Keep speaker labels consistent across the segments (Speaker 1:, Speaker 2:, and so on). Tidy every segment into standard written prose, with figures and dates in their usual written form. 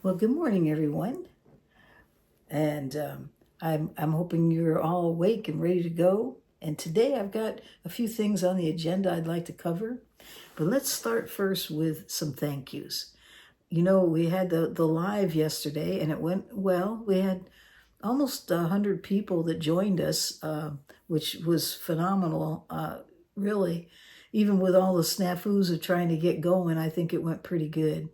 Speaker 1: Well, good morning, everyone. And I'm hoping you're all awake and ready to go. And today I've got a few things on the agenda I'd like to cover. But let's start first with some thank yous. You know, we had the live yesterday and it went well. We had almost 100 people that joined us, which was phenomenal, really. Even with all the snafus of trying to get going, I think it went pretty good.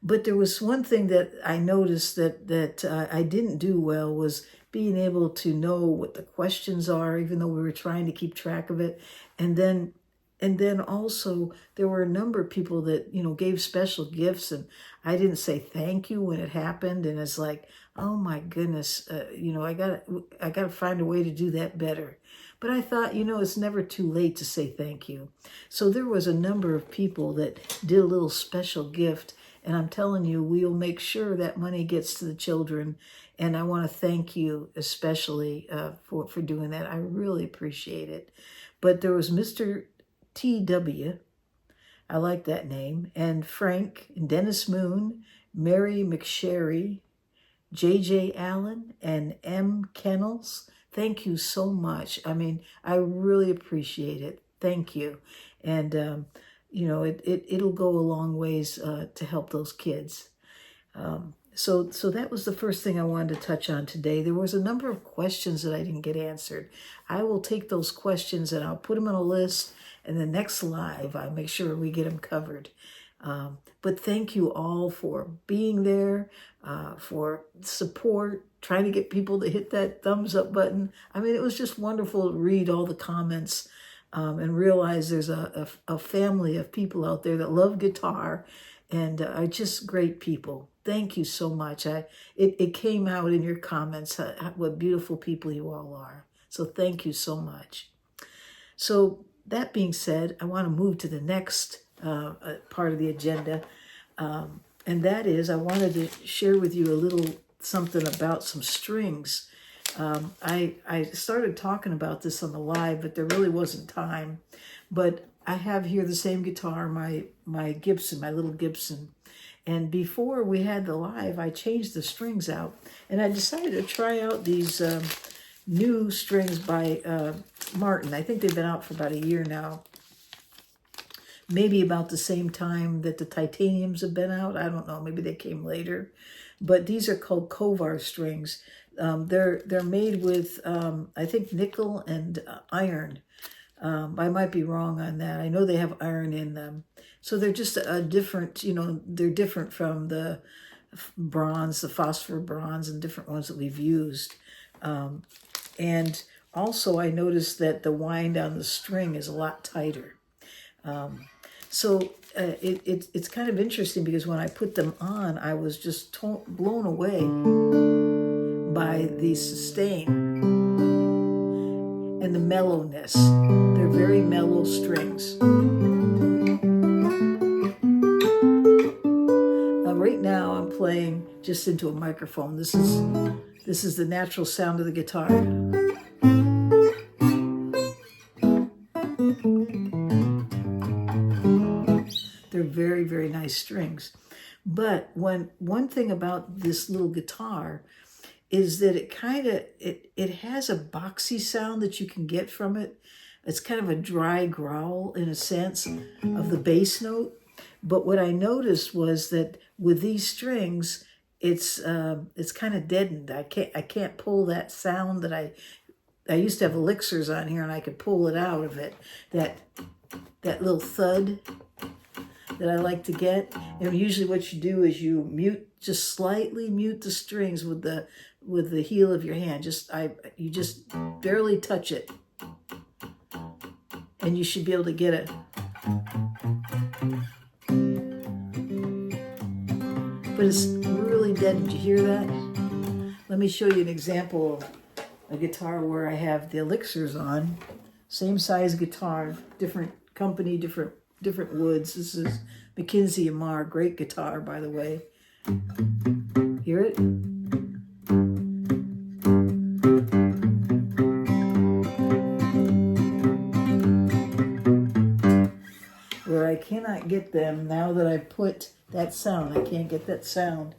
Speaker 1: But there was one thing that I noticed that I didn't do well was being able to know what the questions are, even though we were trying to keep track of it. And then also there were a number of people that, gave special gifts, and I didn't say thank you when it happened. And it's like, oh my goodness, I gotta find a way to do that better. But I thought, it's never too late to say thank you. So there was a number of people that did a little special gift. And I'm telling you, we'll make sure that money gets to the children. And I want to thank you especially for doing that. I really appreciate it. But there was Mr. T.W., I like that name, and Frank, and Dennis Moon, Mary McSherry, J.J. Allen, and M. Kennels. Thank you so much. I mean, I really appreciate it. Thank you. And, it'll go a long ways to help those kids. So that was the first thing I wanted to touch on today. There was a number of questions that I didn't get answered. I will take those questions and I'll put them on a list, and the next live, I'll make sure we get them covered. But thank you all for being there, for support, trying to get people to hit that thumbs up button. I mean, it was just wonderful to read all the comments and realize there's a family of people out there that love guitar and are just great people. Thank you so much. It came out in your comments what beautiful people you all are. So thank you so much. So that being said, I want to move to the next part of the agenda. And that is, I wanted to share with you a little something about some strings. I started talking about this on the live, but there really wasn't time. But I have here the same guitar, my Gibson, my little Gibson. And before we had the live, I changed the strings out. And I decided to try out these new strings by Martin. I think they've been out for about a year now. Maybe about the same time that the titaniums have been out. I don't know, maybe they came later. But these are called Kovar strings. They're made with, I think, nickel and iron. I might be wrong on that. I know they have iron in them. So they're just a different, they're different from the bronze, the phosphor bronze, and different ones that we've used. And also I noticed that the wind on the string is a lot tighter. It's kind of interesting because when I put them on, I was just blown away by the sustain and the mellowness. They're very mellow strings. Right now I'm playing just into a microphone. This is the natural sound of the guitar. They're very, very nice strings. But one thing about this little guitar is that it has a boxy sound that you can get from it. It's kind of a dry growl in a sense of the bass note. But what I noticed was that with these strings, it's kind of deadened. I can't pull that sound that I used to have elixirs on here and I could pull it out of it. That little thud that I like to get. And usually what you do is you just slightly mute the strings with the heel of your hand. You just barely touch it. And you should be able to get it. But it's really dead. Did you hear that? Let me show you an example of a guitar where I have the elixirs on. Same size guitar, different company, different woods. This is McKinsey & Marr, great guitar, by the way. Hear it? Where I cannot get them now that I put that sound. I can't get that sound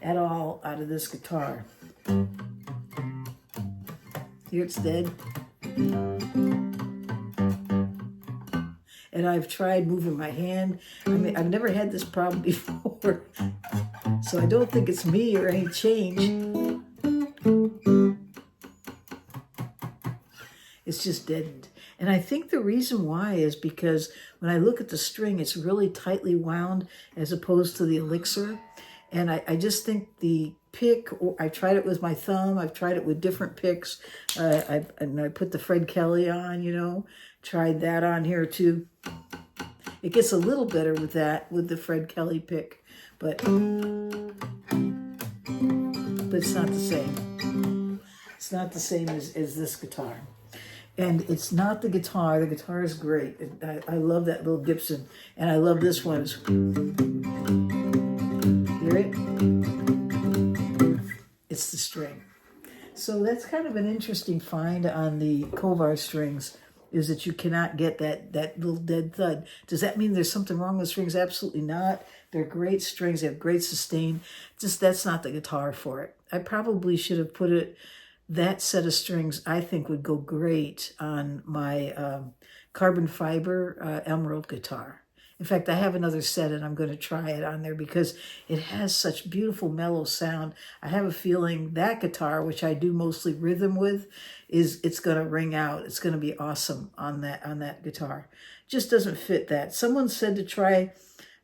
Speaker 1: at all out of this guitar. Here it's dead. And I've tried moving my hand. I mean, I've never had this problem before. So I don't think it's me or any change. It's just deadened. And I think the reason why is because when I look at the string, it's really tightly wound as opposed to the Elixir. And I just think the pick, I tried it with my thumb, I've tried it with different picks. And I put the Fred Kelly on, you know, tried that on here too. It gets a little better with that, with the Fred Kelly pick, but it's not the same. It's not the same as this guitar. And it's not the guitar. The guitar is great. I love that little Gibson. And I love this one. Hear it? It's the string. So that's kind of an interesting find on the Kovar strings, is that you cannot get that little dead thud. Does that mean there's something wrong with strings? Absolutely not. They're great strings. They have great sustain. Just that's not the guitar for it. I probably should have put it, that set of strings I think would go great on my carbon fiber emerald guitar. In fact, I have another set and I'm going to try it on there because it has such beautiful mellow sound. I have a feeling that guitar, which I do mostly rhythm with, it's going to ring out. It's going to be awesome on that guitar. Just doesn't fit that. Someone said to try,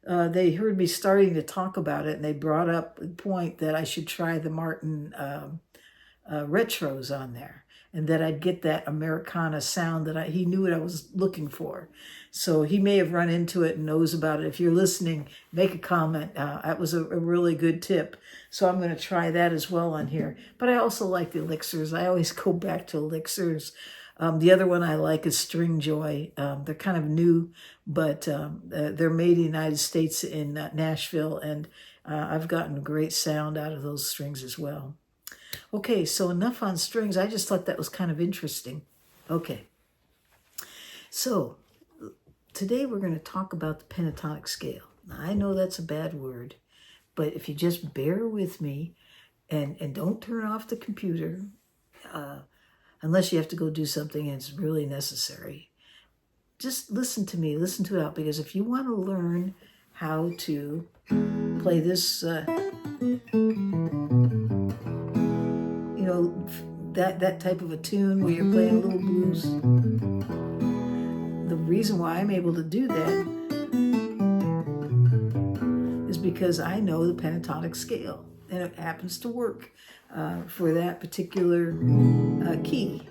Speaker 1: they heard me starting to talk about it and they brought up the point that I should try the Martin retros on there, and that I'd get that Americana sound that he knew what I was looking for. So he may have run into it and knows about it. If you're listening, make a comment. That was a really good tip. So I'm going to try that as well on here. But I also like the Elixirs. I always go back to Elixirs. The other one I like is String Joy. They're kind of new, but they're made in the United States in Nashville, and I've gotten a great sound out of those strings as well. Okay, so enough on strings. I just thought that was kind of interesting. Okay, so today we're going to talk about the pentatonic scale. Now, I know that's a bad word, but if you just bear with me and don't turn off the computer, unless you have to go do something and it's really necessary, just listen to me, listen to it out, because if you want to learn how to play this, you know, that type of a tune where you're playing a little blues. The reason why I'm able to do that is because I know the pentatonic scale, and it happens to work for that particular key.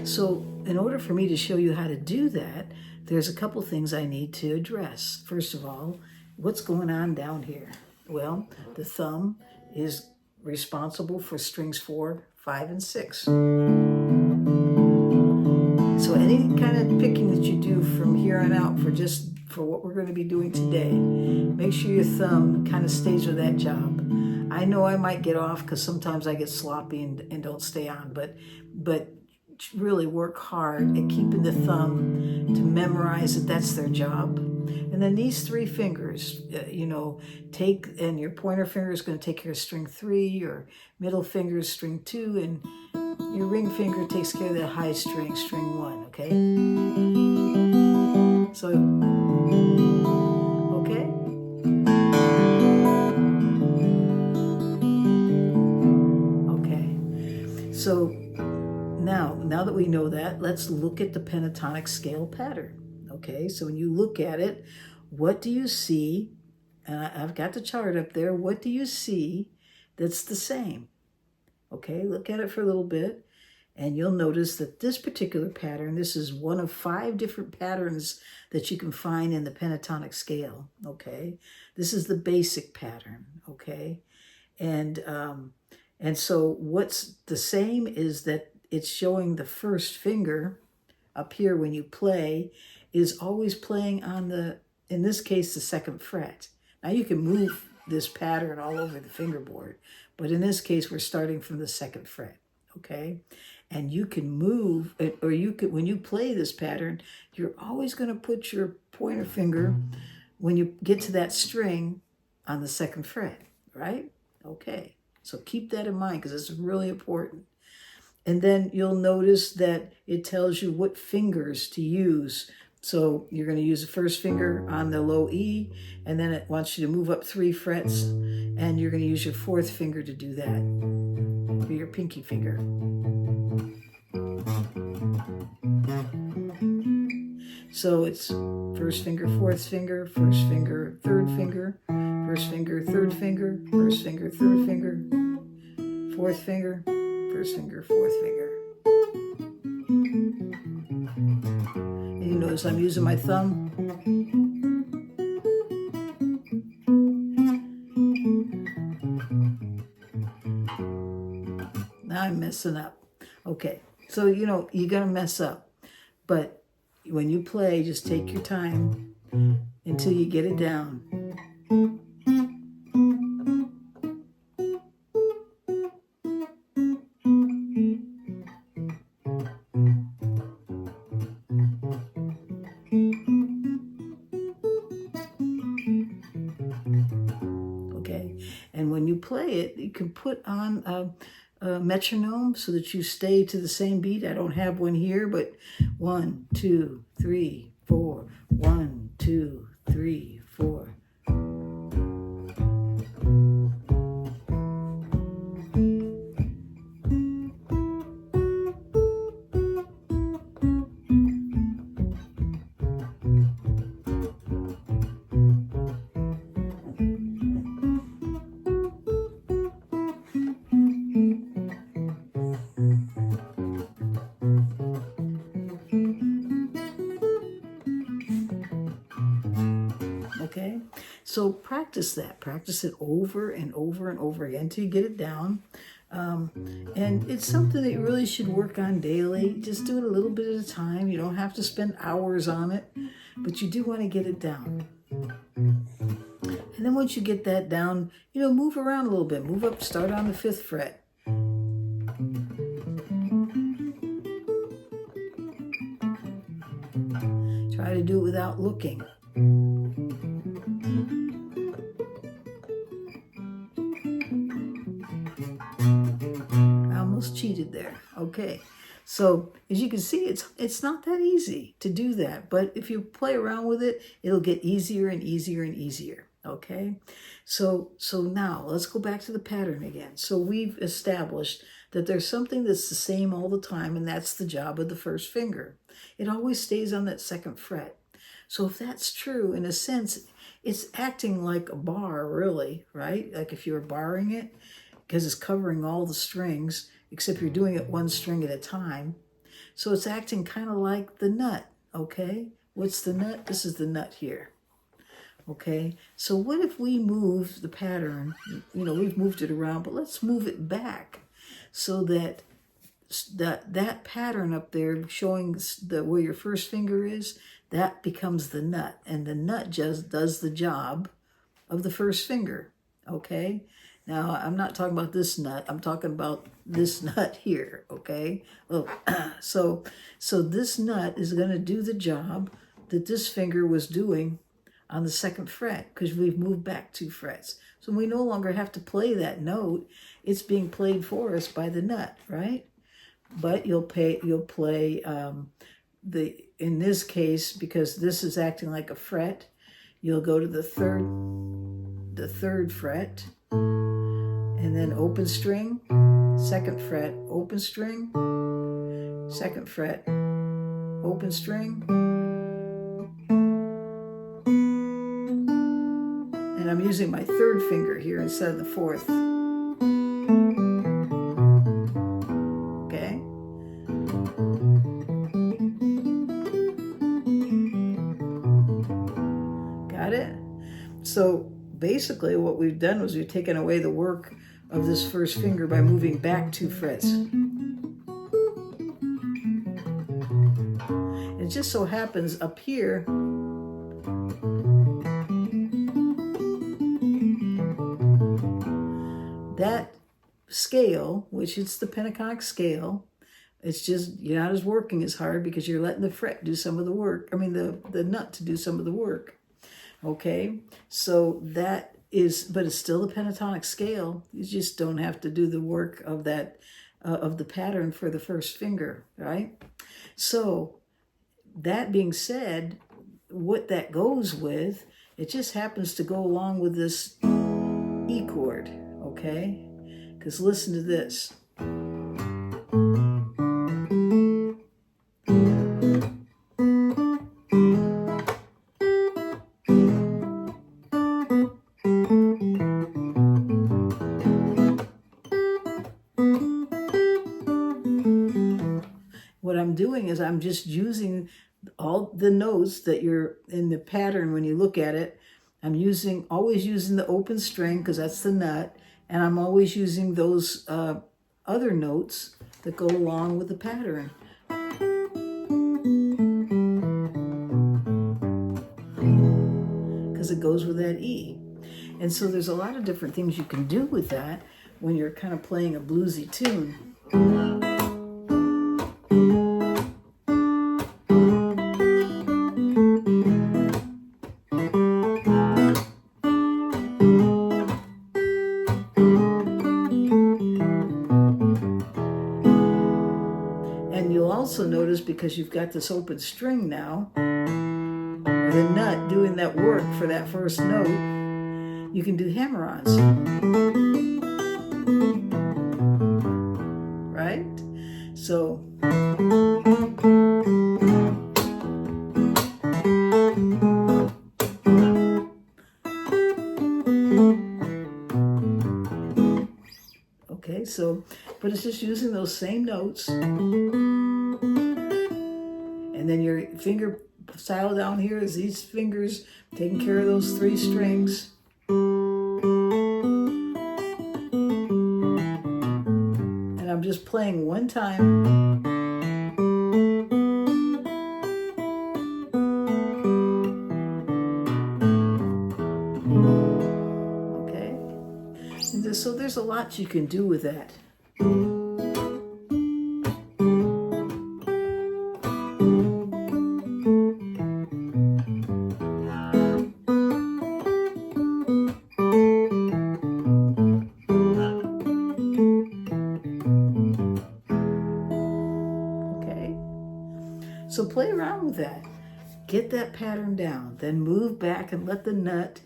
Speaker 1: So in order for me to show you how to do that, there's a couple things I need to address. First of all, what's going on down here? Well, the thumb is responsible for strings 4, 5, and 6. So any kind of picking that you do from here on out for what we're going to be doing today, make sure your thumb kind of stays with that job. I know I might get off because sometimes I get sloppy and don't stay on, but really work hard at keeping the thumb to memorize that that's their job. And then these 3 fingers, and your pointer finger is going to take care of string 3, your middle finger is string 2, and your ring finger takes care of the high string, string 1, okay? So, okay? Okay. So, now that we know that, let's look at the pentatonic scale pattern. Okay, so when you look at it, what do you see? And I've got the chart up there. What do you see that's the same? Okay, look at it for a little bit, and you'll notice that this particular pattern, this is one of 5 different patterns that you can find in the pentatonic scale. Okay, this is the basic pattern. Okay, and so what's the same is that it's showing the first finger up here when you play is always playing on the, in this case, the 2nd fret. Now you can move this pattern all over the fingerboard, but in this case, we're starting from the 2nd fret, okay? And you can move, or you could, when you play this pattern, you're always going to put your pointer finger, when you get to that string, on the 2nd fret, right? Okay, so keep that in mind because it's really important. And then you'll notice that it tells you what fingers to use. So you're going to use the 1st finger on the low E, and then it wants you to move up 3 frets, and you're going to use your 4th finger to do that, or your pinky finger. So it's 1st finger, 4th finger, 1st finger, 3rd finger, 1st finger, 3rd finger, 1st finger, 3rd finger, 4th finger, 1st finger, 4th finger. And you notice I'm using my thumb. Now I'm messing up. Okay, so you know, you're gonna mess up, but when you play, just take your time until you get it down. Okay, and when you play it, you can put on a metronome so that you stay to the same beat. I don't have one here, but 1, 2, 3, 4. 1, 2, 3, 4. Okay, so practice that. Practice it over and over and over again until you get it down. And it's something that you really should work on daily. Just do it a little bit at a time. You don't have to spend hours on it, but you do want to get it down. And then once you get that down, you know, move around a little bit. Move up, start on the 5th fret. Try to do it without looking. I almost cheated there. Okay, so as you can see, it's not that easy to do that, but if you play around with it, it'll get easier and easier and easier. Okay, so now let's go back to the pattern again. So we've established that there's something that's the same all the time, and that's the job of the 1st finger. It always stays on that 2nd fret. So if that's true, in a sense, it's acting like a bar, really, right? Like if you were barring it, because it's covering all the strings, except you're doing it 1 string at a time. So it's acting kind of like the nut, okay? What's the nut? This is the nut here, okay? So what if we move the pattern? You know, we've moved it around, but let's move it back so that that pattern up there showing where your 1st finger is, that becomes the nut, and the nut just does the job of the 1st finger, okay? Now, I'm not talking about this nut, I'm talking about this nut here, okay? Well, so this nut is going to do the job that this finger was doing on the 2nd fret, because we've moved back 2 frets. So we no longer have to play that note, it's being played for us by the nut, right? But you'll play in this case, because this is acting like a fret, you'll go to the 3rd fret, and then open string, 2nd fret, open string, 2nd fret, open string, and I'm using my 3rd finger here instead of the 4th. Okay. Got it? So basically what we've done was we've taken away the work of this 1st finger by moving back 2 frets. it just so happens up here, that scale, which is the pentatonic scale, it's just, you're not as working as hard because you're letting the fret do some of the work. I mean, the nut to do some of the work. Okay, so that is, but it's still the pentatonic scale. You just don't have to do the work of that, of the pattern for the first finger, right? So that being said, what that goes with, it just happens to go along with this E chord, okay? Because listen to this. What I'm doing is I'm just using all the notes that you're in the pattern when you look at it. I'm always using the open string because that's the nut, and I'm always using those other notes that go along with the pattern. Because it goes with that E. And so there's a lot of different things you can do with that when you're kind of playing a bluesy tune. And you'll also notice, because you've got this open string now, the nut doing that work for that first note, you can do hammer-ons, right? So, okay, so, but it's just using those same notes, and then your finger style down here is these fingers taking care of those three strings. And I'm just playing one time. Okay? And so there's a lot you can do with that. So play around with that. Get that pattern down. Then move back and let the nut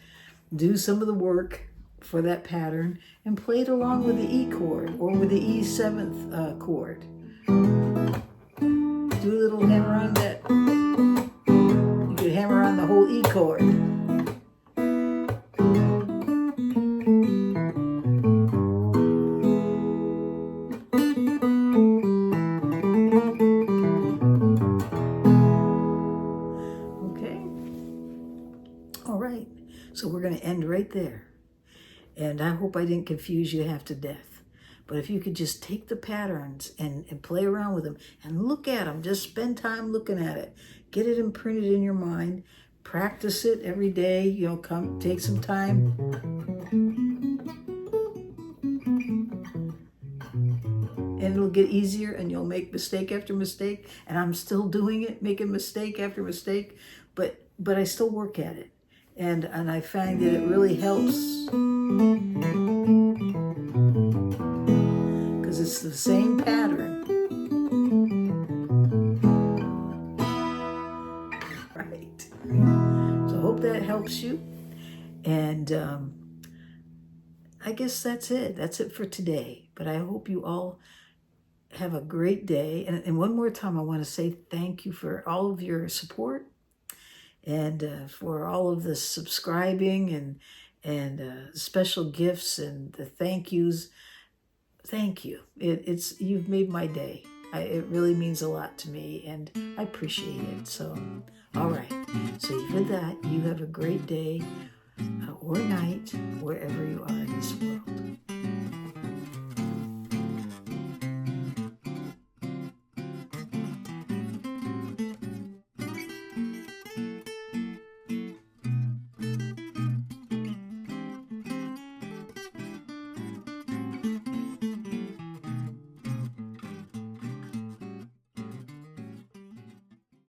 Speaker 1: do some of the work for that pattern, and play it along with the E chord or with the E seventh chord. Do a little hammer on that. You could hammer on the whole E chord. So we're going to end right there. And I hope I didn't confuse you half to death. But if you could just take the patterns and play around with them and look at them, just spend time looking at it. Get it imprinted in your mind. Practice it every day. You know, come take some time. And it'll get easier, and you'll make mistake after mistake. And I'm still doing it, making mistake after mistake. But I still work at it. And I find that it really helps, because it's the same pattern. Right. So I hope that helps you. And I guess that's it. That's it for today. But I hope you all have a great day. And one more time, I want to say thank you for all of your support. And for all of the subscribing and special gifts and the thank yous. Thank you. You've made my day. It really means a lot to me, and I appreciate it. So, all right. So with that, you have a great day or night wherever you are in this world.